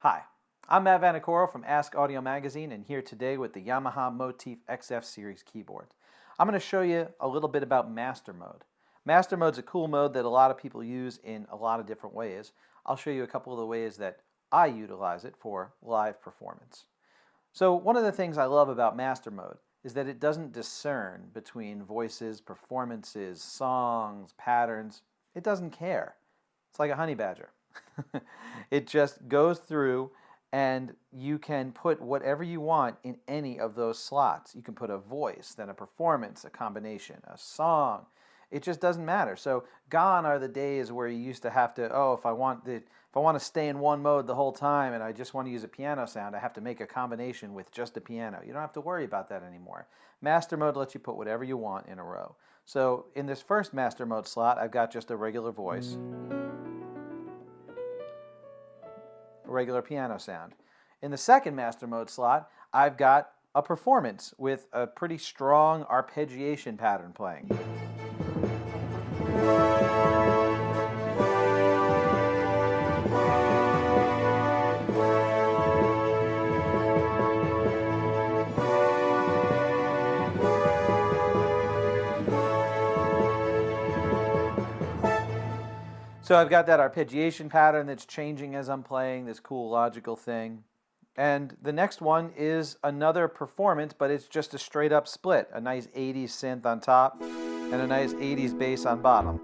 Hi, I'm Matt Vanicoro from Ask.Audio magazine and here today with the Yamaha Motif XF series keyboard. I'm going to show you a little bit about master mode. Master mode is a cool mode that a lot of people use in a lot of different ways. I'll show you a couple of the ways that I utilize it for live performance. So one of the things I love about master mode is that it doesn't discern between voices, performances, songs, patterns. It doesn't care. It's like a honey badger. It just goes through and you can put whatever you want in any of those slots. You can put a voice, then a performance, a combination, a song. It just doesn't matter. So gone are the days where you used to have to, if I want to stay in one mode the whole time and I just want to use a piano sound, I have to make a combination with just a piano. You don't have to worry about that anymore. Master mode lets you put whatever you want in a row. So in this first master mode slot, I've got just a regular voice, a regular piano sound. In the second master mode slot, I've got a performance with a pretty strong arpeggiation pattern playing. So I've got that arpeggiation pattern that's changing as I'm playing, this cool logical thing. And the next one is another performance, but it's just a straight up split. A nice 80s synth on top and a nice 80s bass on bottom.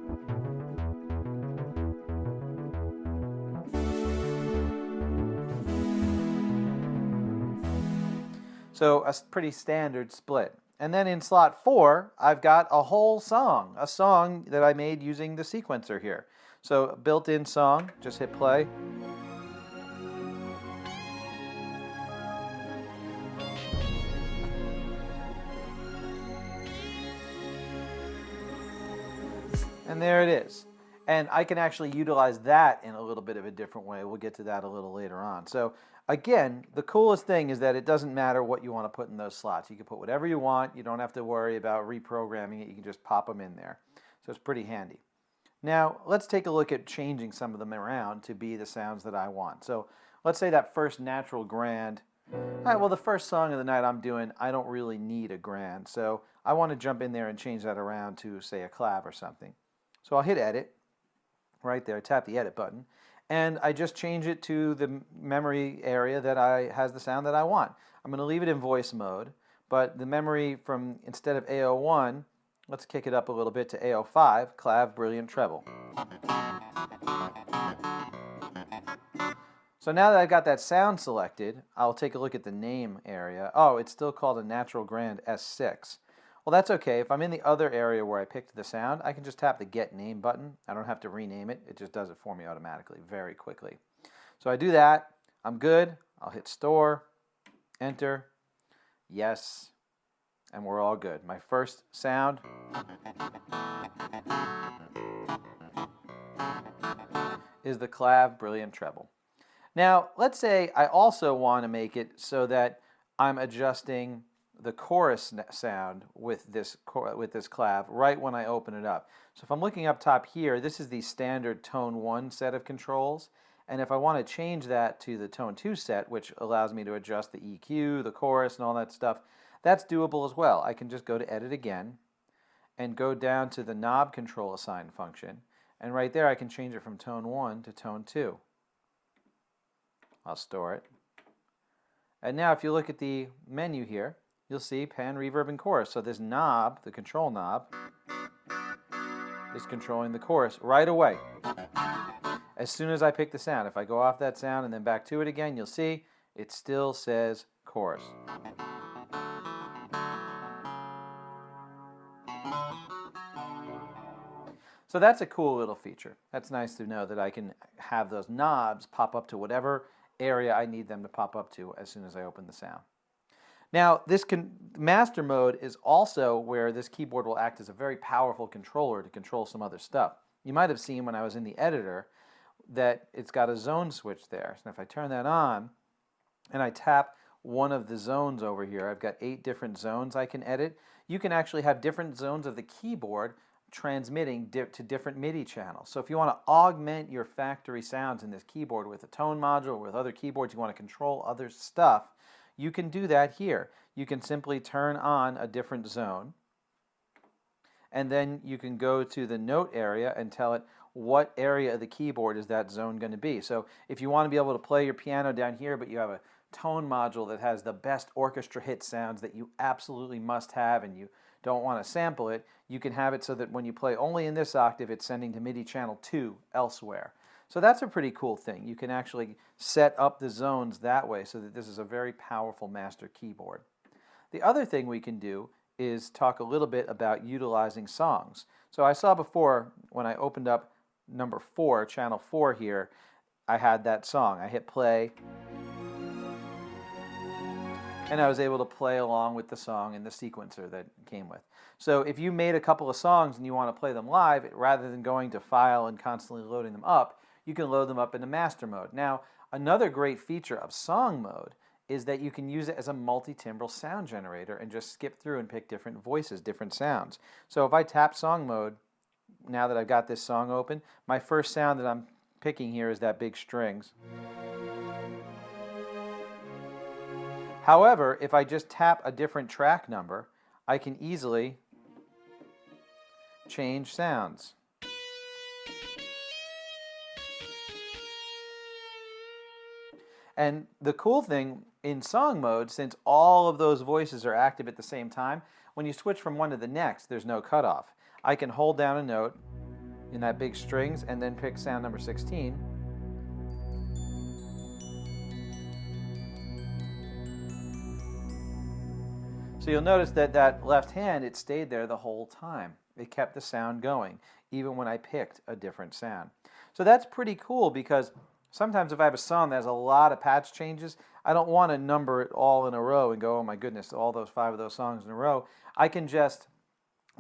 So a pretty standard split. And then in slot 4, I've got a whole song, a song that I made using the sequencer here. So built-in song, just hit play. And there it is. And I can actually utilize that in a little bit of a different way. We'll get to that a little later on. So again, the coolest thing is that it doesn't matter what you want to put in those slots. You can put whatever you want. You don't have to worry about reprogramming it. You can just pop them in there. So it's pretty handy. Now, let's take a look at changing some of them around to be the sounds that I want. So let's say that first natural grand. All right, well, the first song of the night I'm doing, I don't really need a grand. So I want to jump in there and change that around to, say, a clav or something. So I'll hit edit right there, tap the edit button, and I just change it to the memory area that has the sound that I want. I'm going to leave it in voice mode, but the memory from, instead of AO1, let's kick it up a little bit to AO5, clav, brilliant treble. So now that I've got that sound selected, I'll take a look at the name area. Oh, it's still called a natural grand S6. Well, that's okay. If I'm in the other area where I picked the sound, I can just tap the Get Name button. I don't have to rename it. It just does it for me automatically, very quickly. So I do that. I'm good. I'll hit Store, Enter, Yes, and we're all good. My first sound is the clav brilliant treble. Now, let's say I also want to make it so that I'm adjusting the chorus sound with this clav right when I open it up. So if I'm looking up top here, this is the standard tone 1 set of controls. And if I want to change that to the tone 2 set, which allows me to adjust the EQ, the chorus, and all that stuff, that's doable as well. I can just go to Edit again and go down to the knob control assign function. And right there I can change it from tone 1 to tone 2. I'll store it. And now if you look at the menu here, you'll see pan, reverb, and chorus. So this knob, the control knob, is controlling the chorus right away. As soon as I pick the sound, if I go off that sound and then back to it again, you'll see it still says chorus. So that's a cool little feature. That's nice to know that I can have those knobs pop up to whatever area I need them to pop up to as soon as I open the sound. Now, master mode is also where this keyboard will act as a very powerful controller to control some other stuff. You might have seen when I was in the editor that it's got a zone switch there. So if I turn that on and I tap one of the zones over here, I've got 8 different zones I can edit. You can actually have different zones of the keyboard transmitting to different MIDI channels. So if you want to augment your factory sounds in this keyboard with a tone module, with other keyboards, you want to control other stuff, you can do that here. You can simply turn on a different zone, and then you can go to the note area and tell it what area of the keyboard is that zone going to be. So if you want to be able to play your piano down here, but you have a tone module that has the best orchestra hit sounds that you absolutely must have and you don't want to sample it, you can have it so that when you play only in this octave, it's sending to MIDI channel 2 elsewhere. So that's a pretty cool thing. You can actually set up the zones that way so that this is a very powerful master keyboard. The other thing we can do is talk a little bit about utilizing songs. So I saw before when I opened up number 4, channel 4 here, I had that song. I hit play, and I was able to play along with the song and the sequencer that came with. So if you made a couple of songs and you want to play them live, rather than going to file and constantly loading them up, you can load them up into master mode. Now, another great feature of song mode is that you can use it as a multi-timbral sound generator and just skip through and pick different voices, different sounds. So if I tap song mode, now that I've got this song open, my first sound that I'm picking here is that big strings. However, if I just tap a different track number, I can easily change sounds. And the cool thing in song mode, since all of those voices are active at the same time, when you switch from one to the next, there's no cutoff. I can hold down a note in that big strings and then pick sound number 16. So you'll notice that that left hand, it stayed there the whole time. It kept the sound going, even when I picked a different sound. So that's pretty cool because sometimes if I have a song that has a lot of patch changes, I don't want to number it all in a row and go, oh my goodness, all those 5 of those songs in a row. I can just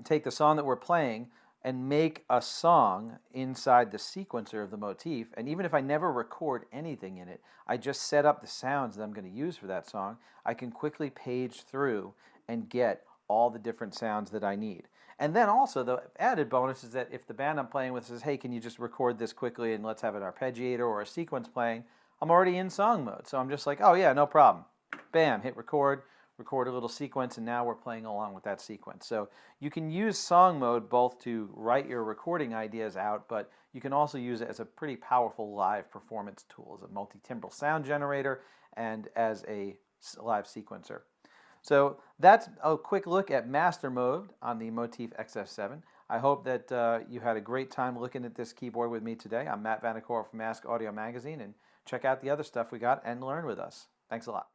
take the song that we're playing and make a song inside the sequencer of the motif, and even if I never record anything in it, I just set up the sounds that I'm going to use for that song, I can quickly page through and get all the different sounds that I need. And then also the added bonus is that if the band I'm playing with says, hey, can you just record this quickly and let's have an arpeggiator or a sequence playing, I'm already in song mode. So I'm just like, oh yeah, no problem. Bam, hit record, record a little sequence, and now we're playing along with that sequence. So you can use song mode both to write your recording ideas out, but you can also use it as a pretty powerful live performance tool, as a multi-timbral sound generator and as a live sequencer. So that's a quick look at master mode on the Motif XF7. I hope that you had a great time looking at this keyboard with me today. I'm Matt Vanacore from Ask.Audio magazine, and check out the other stuff we got and learn with us. Thanks a lot.